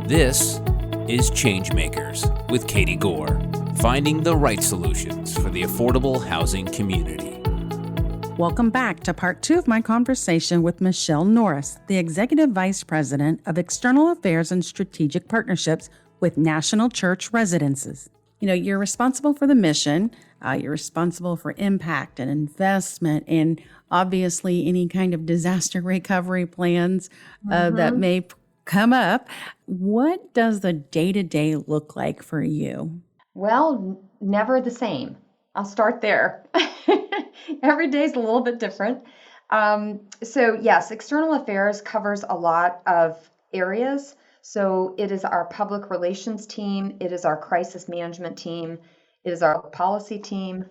This is ChangeMakers with Katie Gore, finding the right solutions for the affordable housing community. Welcome back to part 2 of my conversation with Michelle Norris, the Executive Vice President of External Affairs and Strategic Partnerships with National Church Residences. You know, you're responsible for the mission, you're responsible for impact and investment, and obviously any kind of disaster recovery plans that may come up. What does the day-to-day look like for you? Well, never the same. I'll start there. Every day is a little bit different. So yes, external affairs covers a lot of areas. So it is our public relations team, it is our crisis management team, it is our policy team,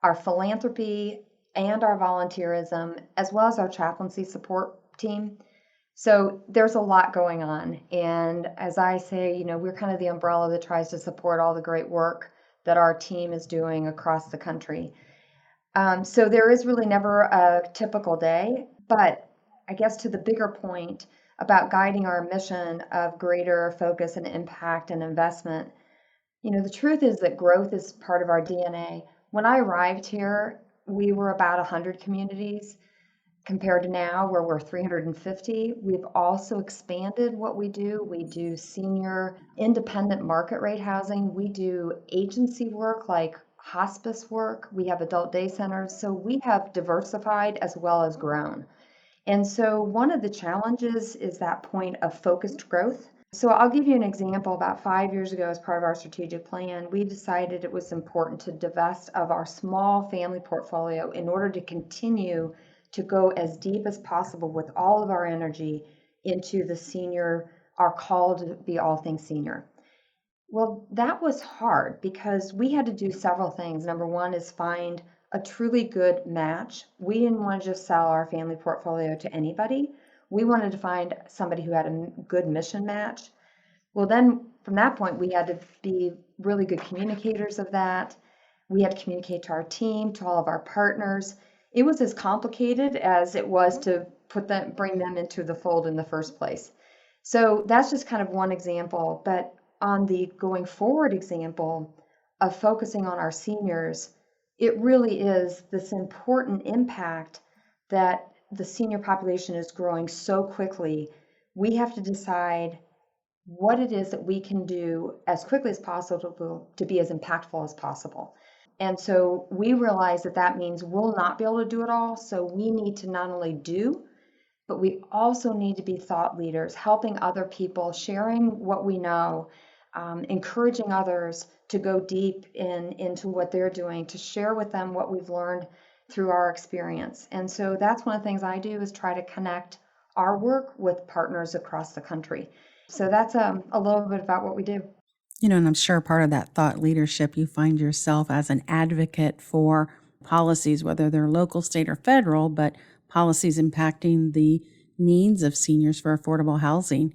our philanthropy and our volunteerism, as well as our chaplaincy support team. So there's a lot going on. And as I say, you know, we're kind of the umbrella that tries to support all the great work that our team is doing across the country. So there is really never a typical day, but I guess to the bigger point about guiding our mission of greater focus and impact and investment, you know, the truth is that growth is part of our DNA. When I arrived here, we were about 100 communities compared to now where we're 350. We've also expanded what we do. We do senior independent market rate housing. We do agency work like hospice work. We have adult day centers. So we have diversified as well as grown. And so one of the challenges is that point of focused growth. So I'll give you an example. About 5 years ago, as part of our strategic plan, we decided it was important to divest of our small family portfolio in order to continue to go as deep as possible with all of our energy into the senior, our call to be all things senior. Well, that was hard because we had to do several things. Number one is find a truly good match. We didn't want to just sell our family portfolio to anybody. We wanted to find somebody who had a good mission match. Well, then from that point, we had to be really good communicators of that. We had to communicate to our team, to all of our partners. It was as complicated as it was to bring them into the fold in the first place. So that's just kind of one example. But on the going forward example of focusing on our seniors, it really is this important impact that the senior population is growing so quickly. We have to decide what it is that we can do as quickly as possible to be as impactful as possible. And so we realize that that means we'll not be able to do it all. So we need to not only do, but we also need to be thought leaders, helping other people, sharing what we know, encouraging others to go deep into what they're doing, to share with them what we've learned through our experience. And so that's one of the things I do is try to connect our work with partners across the country. So that's a little bit about what we do. You know, and I'm sure part of that thought leadership, you find yourself as an advocate for policies, whether they're local, state, or federal, but policies impacting the needs of seniors for affordable housing.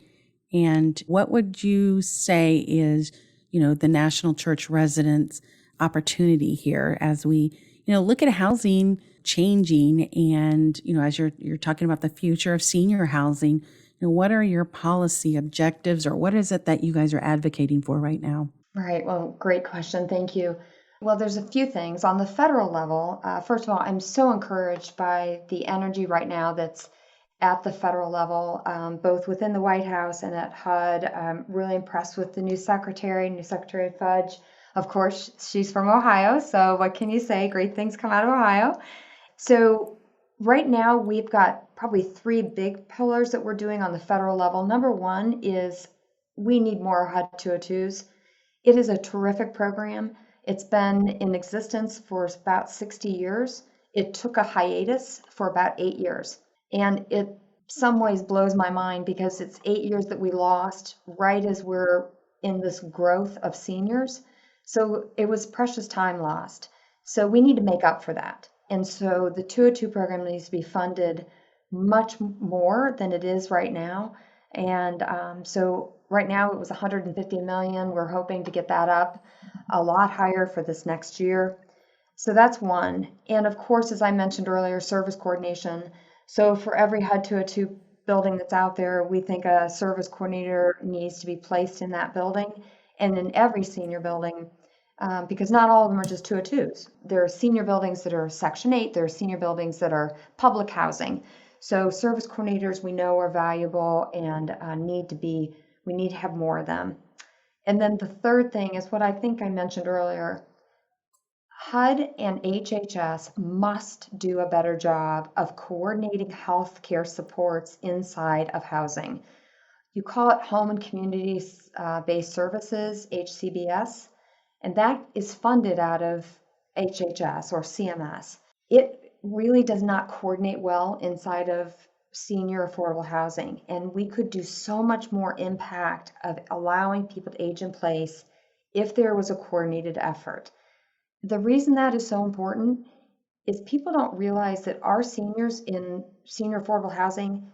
And what would you say is, you know, the National Church Residents opportunity here as we, you know, look at housing changing and, you know, as you're talking about the future of senior housing, you know, what are your policy objectives or what is it that you guys are advocating for right now? Right. Well, great question. Thank you. Well, there's a few things. On the federal level, first of all, I'm so encouraged by the energy right now that's at the federal level, both within the White House and at HUD. I'm really impressed with the new Secretary Fudge. Of course, she's from Ohio, so what can you say? Great things come out of Ohio. So right now, we've got probably 3 big pillars that we're doing on the federal level. Number one is we need more HUD 202s. It is a terrific program. It's been in existence for about 60 years. It took a hiatus for about 8 years. And it some ways blows my mind because it's 8 years that we lost right as we're in this growth of seniors. So it was precious time lost. So we need to make up for that. And so the 202 program needs to be funded much more than it is right now. And so right now it was $150 million. We're hoping to get that up a lot higher for this next year. So that's one. And of course, as I mentioned earlier, service coordination. So for every HUD 202 building that's out there, we think a service coordinator needs to be placed in that building and in every senior building, because not all of them are just 202s. There are senior buildings that are Section 8, there are senior buildings that are public housing. So service coordinators we know are valuable and we need to have more of them. And then the third thing is what I think I mentioned earlier. HUD and HHS must do a better job of coordinating healthcare supports inside of housing. You call it Home and Community Based Services, HCBS, and that is funded out of HHS or CMS. It really does not coordinate well inside of senior affordable housing, and we could do so much more impact of allowing people to age in place if there was a coordinated effort. The reason that is so important is people don't realize that our seniors in senior affordable housing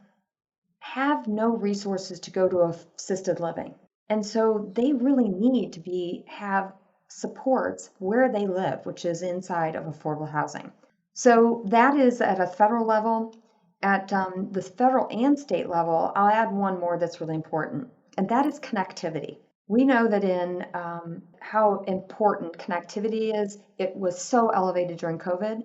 have no resources to go to assisted living. And so they really need to have supports where they live, which is inside of affordable housing. So that is at a federal level. At the federal and state level, I'll add one more that's really important, and that is connectivity. We know that in how important connectivity is, it was so elevated during COVID.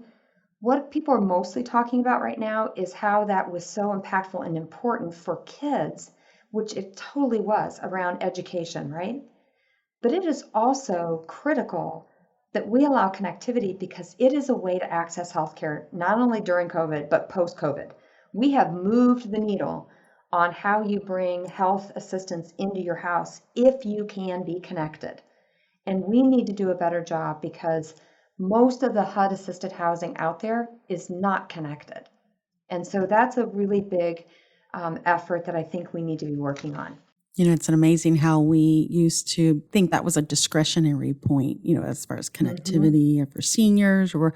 What people are mostly talking about right now is how that was so impactful and important for kids, which it totally was around education, right? But it is also critical that we allow connectivity because it is a way to access healthcare, not only during COVID, but post-COVID. We have moved the needle on how you bring health assistance into your house if you can be connected. And we need to do a better job because most of the HUD assisted housing out there is not connected. And so that's a really big effort that I think we need to be working on. It's amazing how we used to think that was a discretionary point, as far as connectivity for seniors, or,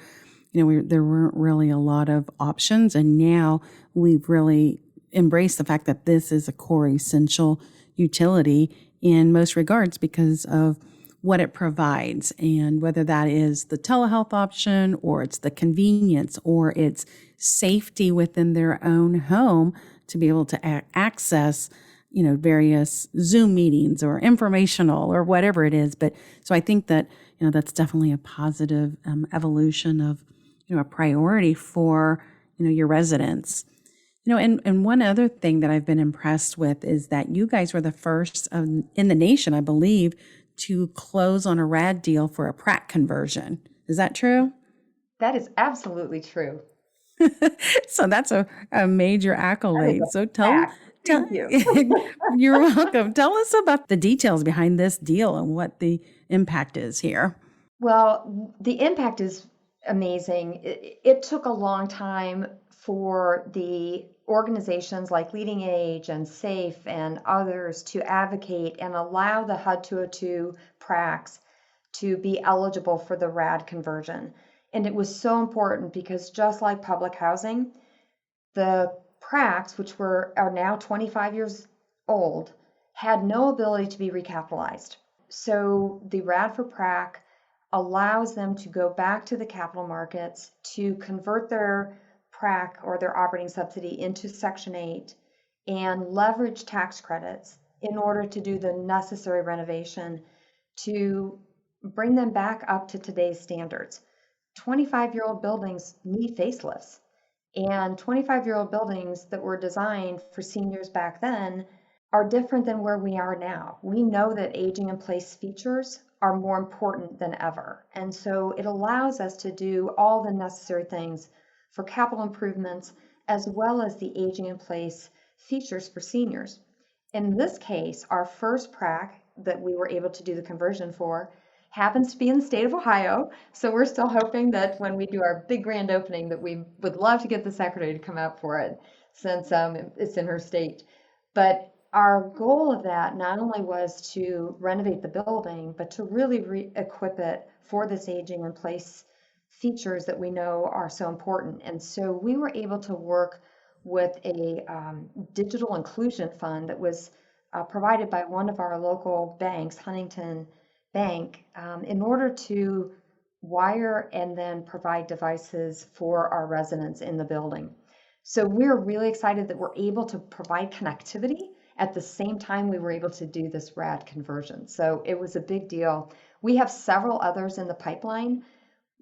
there weren't really a lot of options. And now we've really embraced the fact that this is a core essential utility in most regards because of what it provides, and whether that is the telehealth option or it's the convenience or it's safety within their own home to be able to access various Zoom meetings or informational or whatever it is. But so I think that, that's definitely a positive evolution of, a priority for, your residents. And one other thing that I've been impressed with is that you guys were the first in the nation, I believe, to close on a RAD deal for a Prac conversion. Is that true? That is absolutely true. So that's a major accolade. So Thank you. You're welcome. Tell us about the details behind this deal and what the impact is here. Well, the impact is amazing. It took a long time for the organizations like Leading Age and SAFE and others to advocate and allow the HUD 202 Pracs to be eligible for the RAD conversion. And it was so important because just like public housing, the Pracs, which are now 25 years old, had no ability to be recapitalized. So the RAD for Prac allows them to go back to the capital markets to convert their Prac or their operating subsidy into Section 8 and leverage tax credits in order to do the necessary renovation to bring them back up to today's standards. 25-year-old buildings need facelifts, and 25-year-old buildings that were designed for seniors back then are different than where we are now. We know that aging in place features are more important than ever. And so it allows us to do all the necessary things for capital improvements as well as the aging in place features for seniors. In this case, our first Prac that we were able to do the conversion for happens to be in the state of Ohio. So we're still hoping that when we do our big grand opening that we would love to get the secretary to come out for it since it's in her state. But our goal of that not only was to renovate the building, but to really re-equip it for this aging in place features that we know are so important. And so we were able to work with a digital inclusion fund that was provided by one of our local banks, Huntington Bank, in order to wire and then provide devices for our residents in the building. So we're really excited that we're able to provide connectivity at the same time we were able to do this RAD conversion. So it was a big deal. We have several others in the pipeline.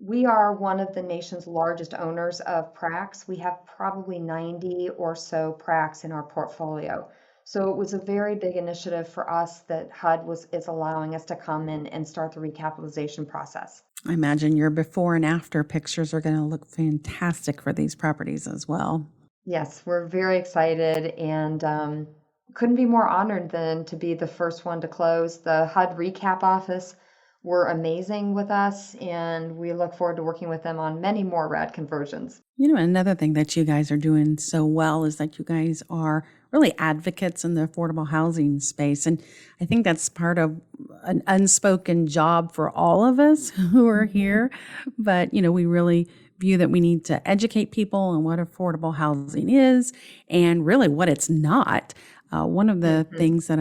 We are one of the nation's largest owners of PRACs. We have probably 90 or so PRACs in our portfolio. So it was a very big initiative for us that HUD is allowing us to come in and start the recapitalization process. I imagine your before and after pictures are going to look fantastic for these properties as well. Yes, we're very excited and couldn't be more honored than to be the first one to close. The HUD recap office were amazing with us, and we look forward to working with them on many more RAD conversions. Another thing that you guys are doing so well is that you guys are really advocates in the affordable housing space. And I think that's part of an unspoken job for all of us who are here. But, we really view that we need to educate people on what affordable housing is and really what it's not. One of the things that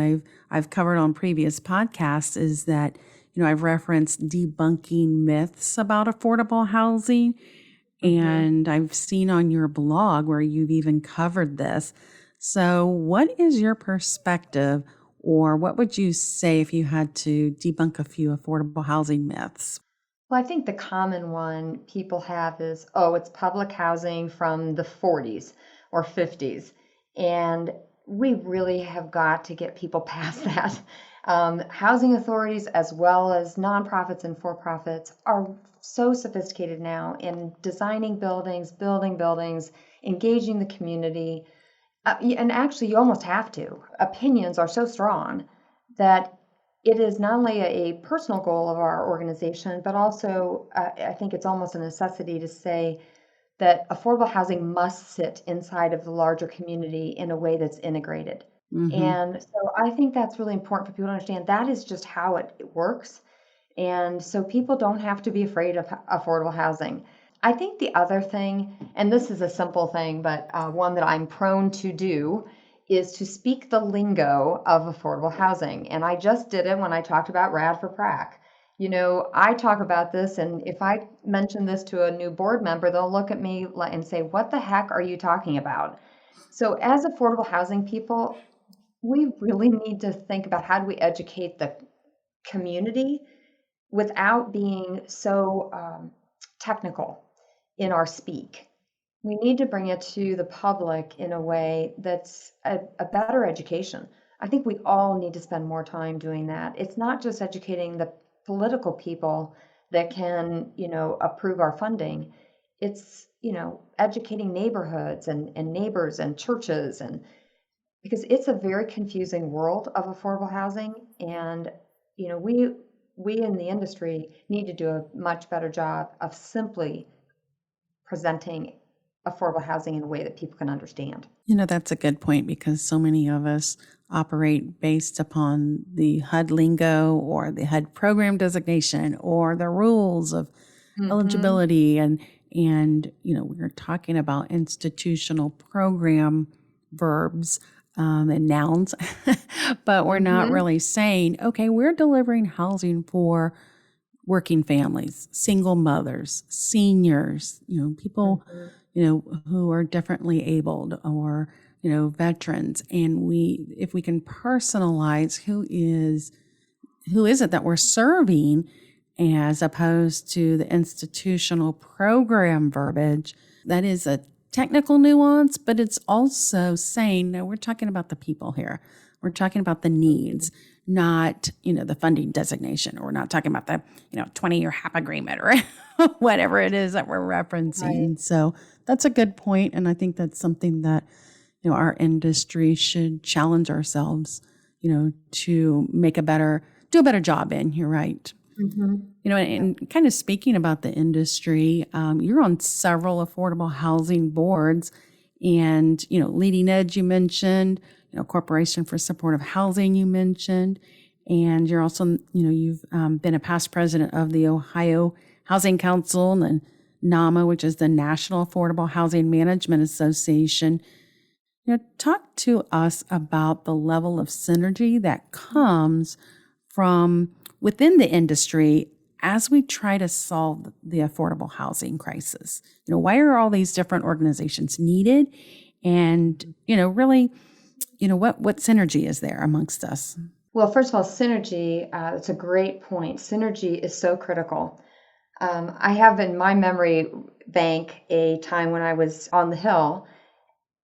I've covered on previous podcasts is that, I've referenced debunking myths about affordable housing. And I've seen on your blog where you've even covered this. So what is your perspective, or what would you say if you had to debunk a few affordable housing myths? Well, I think the common one people have is, oh, it's public housing from the 40s or 50s. And we really have got to get people past that. Housing authorities, as well as nonprofits and for-profits, are so sophisticated now in designing buildings, building buildings, engaging the community. And actually, you almost have to. Opinions are so strong that it is not only a personal goal of our organization, but also I think it's almost a necessity to say that affordable housing must sit inside of the larger community in a way that's integrated. And so I think that's really important for people to understand. That is just how it works. And so people don't have to be afraid of affordable housing. I think the other thing, and this is a simple thing, but one that I'm prone to do, is to speak the lingo of affordable housing. And I just did it when I talked about RAD for PRAC. I talk about this, and if I mention this to a new board member, they'll look at me and say, what the heck are you talking about? So as affordable housing people, we really need to think about how do we educate the community without being so technical in our speak. We need to bring it to the public in a way that's a better education. I think we all need to spend more time doing that. It's not just educating the political people that can, approve our funding. It's, educating neighborhoods and neighbors and churches, and because it's a very confusing world of affordable housing. And, we in the industry need to do a much better job of simply presenting affordable housing in a way that people can understand. That's a good point, because so many of us operate based upon the HUD lingo or the HUD program designation or the rules of eligibility. And we're talking about institutional program verbs and nouns, but we're not really saying, okay, we're delivering housing for working families, single mothers, seniors, people, who are differently abled, or, veterans. And if we can personalize who is it that we're serving, as opposed to the institutional program verbiage, that is a technical nuance, but it's also saying, no, we're talking about the people here. We're talking about the needs, not, the funding designation, or we're not talking about the, 20-year HAP agreement or whatever it is that we're referencing. Right. So that's a good point. And I think that's something that, our industry should challenge ourselves, to do a better job in. You're right. And kind of speaking about the industry, you're on several affordable housing boards, and, Leading Edge you mentioned, Corporation for Supportive Housing you mentioned, and you're also, you've been a past president of the Ohio Housing Council and the NAMA, which is the National Affordable Housing Management Association. Talk to us about the level of synergy that comes from within the industry as we try to solve the affordable housing crisis? Why are all these different organizations needed? And, really, what synergy is there amongst us? Well, first of all, synergy, it's a great point. Synergy is so critical. I have in my memory bank a time when I was on the Hill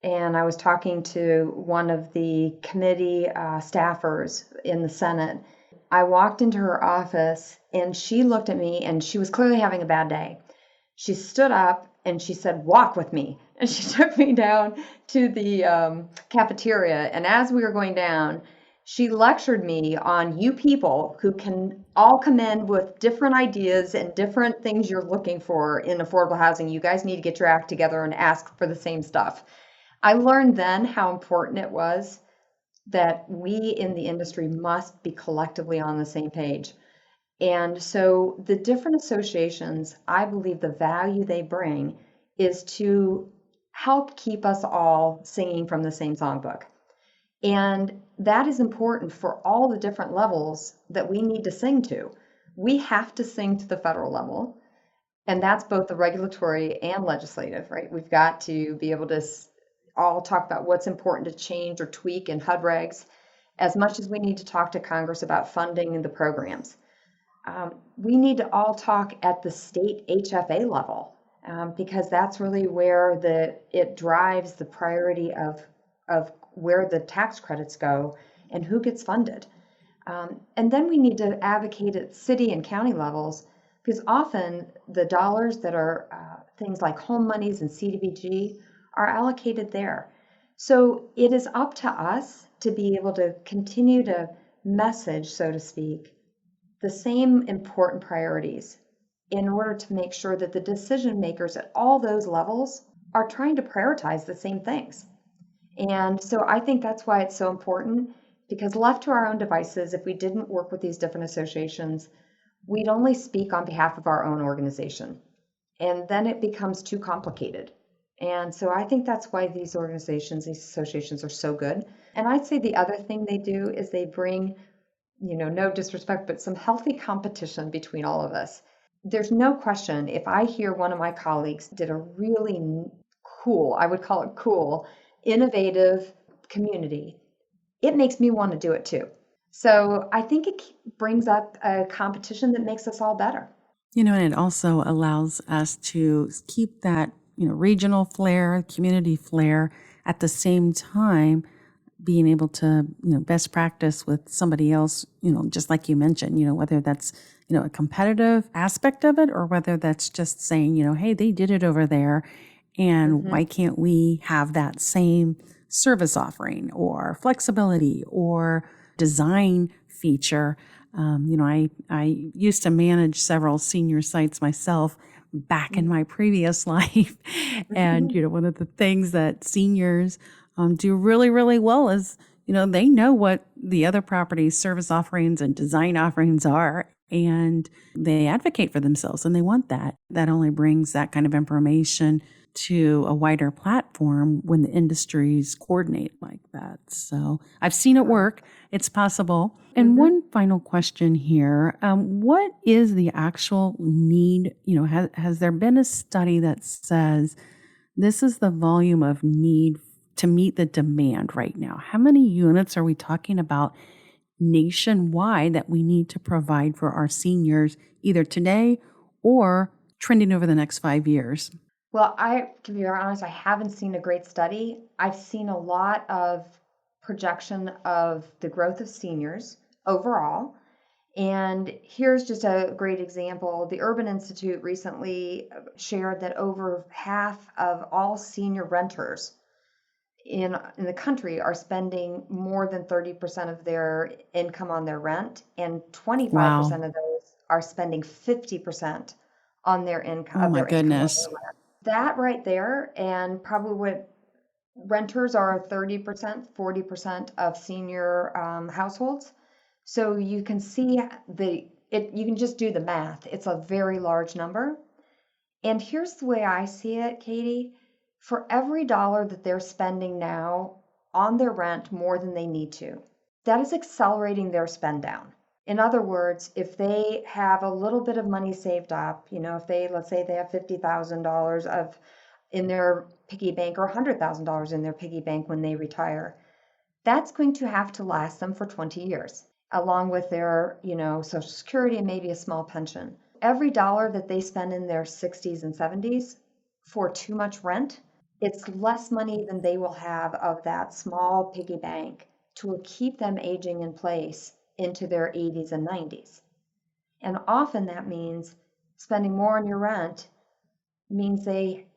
and I was talking to one of the committee staffers in the Senate. I walked into her office and she looked at me and she was clearly having a bad day. She stood up and she said, "Walk with me." And she took me down to the cafeteria. And as we were going down, she lectured me on you people who can all come in with different ideas and different things you're looking for in affordable housing. You guys need to get your act together and ask for the same stuff. I learned then how important it was that we in the industry must be collectively on the same page. And so the different associations, I believe the value they bring is to help keep us all singing from the same songbook. And that is important for all the different levels that we need to sing to. We have to sing to the federal level, and that's both the regulatory and legislative, right? We've got to be able to all talk about what's important to change or tweak in HUD regs as much as we need to talk to Congress about funding and the programs. We need to all talk at the state HFA level because that's really where it drives the priority of where the tax credits go and who gets funded. And then we need to advocate at city and county levels because often the dollars that are things like home monies and CDBG are allocated there. So it is up to us to be able to continue to message, so to speak, the same important priorities in order to make sure that the decision makers at all those levels are trying to prioritize the same things. And so I think that's why it's so important, because left to our own devices, if we didn't work with these different associations, we'd only speak on behalf of our own organization. And then it becomes too complicated. And so I think that's why these organizations, these associations are so good. And I'd say the other thing they do is they bring, no disrespect, but some healthy competition between all of us. There's no question if I hear one of my colleagues did a really cool, I would call it cool, innovative community, it makes me want to do it too. So I think it brings up a competition that makes us all better. And it also allows us to keep that, regional flair, community flair at the same time being able to, best practice with somebody else, just like you mentioned, whether that's, a competitive aspect of it or whether that's just saying, hey, they did it over there. And why can't we have that same service offering or flexibility or design feature? I used to manage several senior sites myself back in my previous life. And, one of the things that seniors do really, really well is, they know what the other properties' service offerings and design offerings are, and they advocate for themselves and they want that. That only brings that kind of information to a wider platform when the industries coordinate like that. So I've seen it work. It's possible. And one final question here. What is the actual need? Has there been a study that says this is the volume of need to meet the demand right now? How many units are we talking about nationwide that we need to provide for our seniors either today or trending over the next 5 years? Well, to be honest, I haven't seen a great study. I've seen a lot of projection of the growth of seniors overall. And here's just a great example. The Urban Institute recently shared that over half of all senior renters in the country are spending more than 30% of their income on their rent, and 25% of those are spending 50% on their income. Oh my goodness. That right there, and probably what renters are 30%, 40% of senior households. So you can see you can just do the math. It's a very large number. And here's the way I see it, Katie. For every dollar that they're spending now on their rent more than they need to, that is accelerating their spend down. In other words, if they have a little bit of money saved up, let's say they have $50,000 in their piggy bank or $100,000 in their piggy bank when they retire, that's going to have to last them for 20 years, along with their, Social Security and maybe a small pension. Every dollar that they spend in their 60s and 70s for too much rent, it's less money than they will have of that small piggy bank to keep them aging in place into their 80s and 90s. And often that means spending more on your rent means they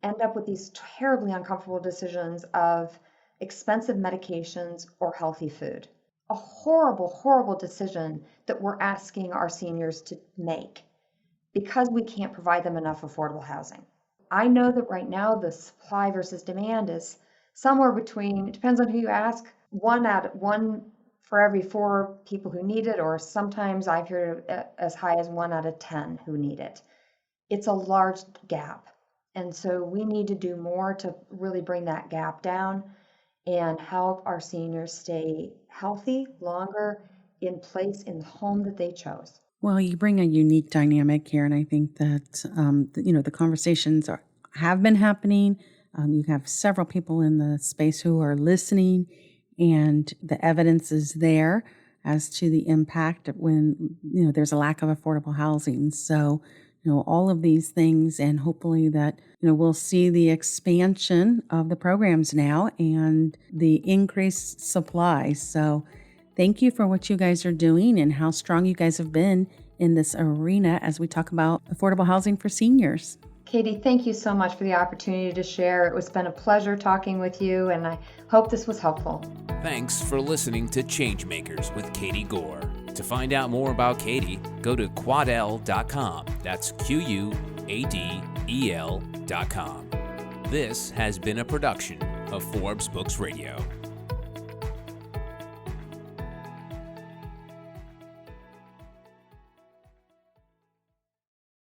end up with these terribly uncomfortable decisions of expensive medications or healthy food. A horrible, horrible decision that we're asking our seniors to make because we can't provide them enough affordable housing. I know that right now the supply versus demand is somewhere between, it depends on who you ask, one for every 4 people who need it, or sometimes I've heard as high as 1 out of 10 who need it. It's a large gap. And so we need to do more to really bring that gap down and help our seniors stay healthy longer in place in the home that they chose. Well, you bring a unique dynamic here, and I think that, the conversations have been happening. You have several people in the space who are listening, and the evidence is there as to the impact when, there's a lack of affordable housing. So, all of these things, and hopefully that, we'll see the expansion of the programs now and the increased supply. So thank you for what you guys are doing and how strong you guys have been in this arena as we talk about affordable housing for seniors. Katie, thank you so much for the opportunity to share. It's been a pleasure talking with you, and I hope this was helpful. Thanks for listening to ChangeMakers with Katie Gore. To find out more about Katie, go to quadel.com. That's QUADEL.com. This has been a production of Forbes Books Radio.